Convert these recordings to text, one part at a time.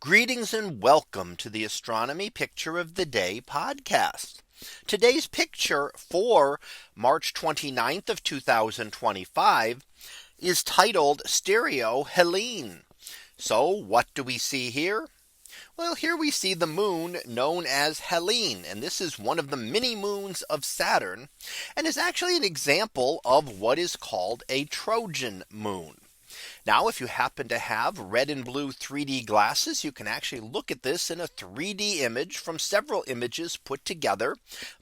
Greetings and welcome to the Astronomy Picture of the Day podcast. Today's picture for March 29th of 2025 is titled Stereo Helene. So what do we see here? Well, here we see the moon known as Helene, and this is one of the many moons of Saturn and is actually an example of what is called a Trojan moon. Now, if you happen to have red and blue 3D glasses, you can actually look at this in a 3D image from several images put together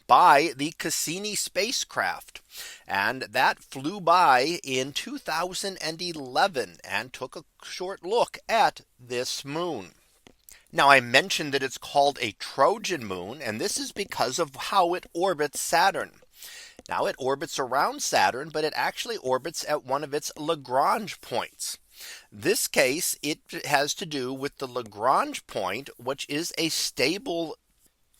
by the Cassini spacecraft. And that flew by in 2011 and took a short look at this moon. Now, I mentioned that it's called a Trojan moon, and this is because of how it orbits Saturn. Now it orbits around Saturn, but it actually orbits at one of its Lagrange points. This case, it has to do with the Lagrange point, which is a stable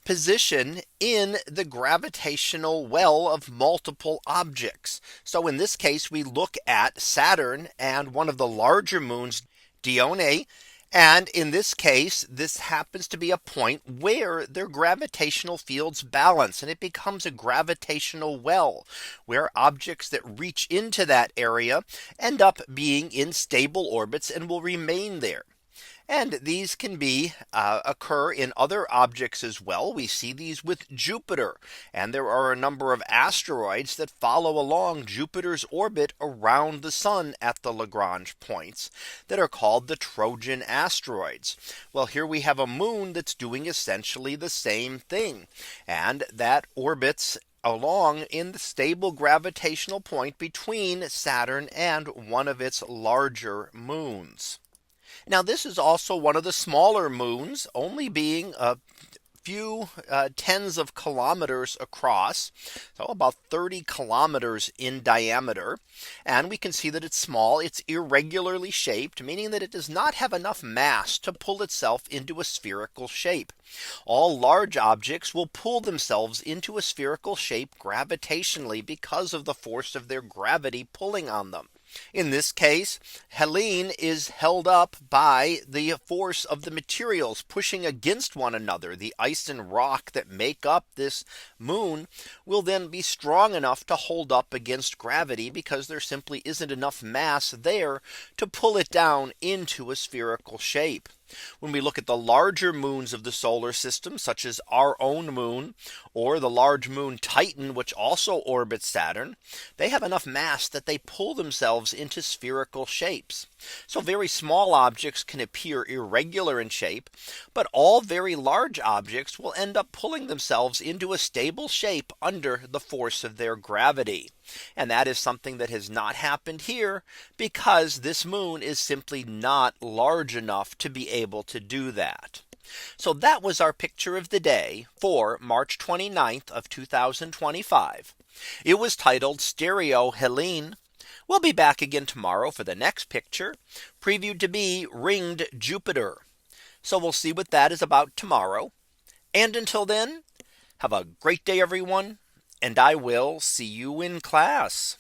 position in the gravitational well of multiple objects. So in this case, we look at Saturn and one of the larger moons, Dione. And in this case, this happens to be a point where their gravitational fields balance, and it becomes a gravitational well where objects that reach into that area end up being in stable orbits and will remain there. And these can be occur in other objects as well. We see these with Jupiter, and there are a number of asteroids that follow along Jupiter's orbit around the sun at the Lagrange points that are called the Trojan asteroids. Well, here we have a moon that's doing essentially the same thing, and that orbits along in the stable gravitational point between Saturn and one of its larger moons. Now, this is also one of the smaller moons, only being a few tens of kilometers across, so about 30 kilometers in diameter. And we can see that it's small. It's irregularly shaped, meaning that it does not have enough mass to pull itself into a spherical shape. All large objects will pull themselves into a spherical shape gravitationally because of the force of their gravity pulling on them. In this case, Helene is held up by the force of the materials pushing against one another. The ice and rock that make up this moon will then be strong enough to hold up against gravity because there simply isn't enough mass there to pull it down into a spherical shape. When we look at the larger moons of the solar system, such as our own moon or the large moon Titan, which also orbits Saturn, they have enough mass that they pull themselves into spherical shapes. So very small objects can appear irregular in shape, but all very large objects will end up pulling themselves into a stable shape under the force of their gravity. And that is something that has not happened here because this moon is simply not large enough to be able to do that. So that was our picture of the day for March 29th of 2025. It was titled Stereo Helene. We'll be back again tomorrow for the next picture, previewed to be ringed Jupiter. So we'll see what that is about tomorrow. And until then, have a great day, everyone. And I will see you in class.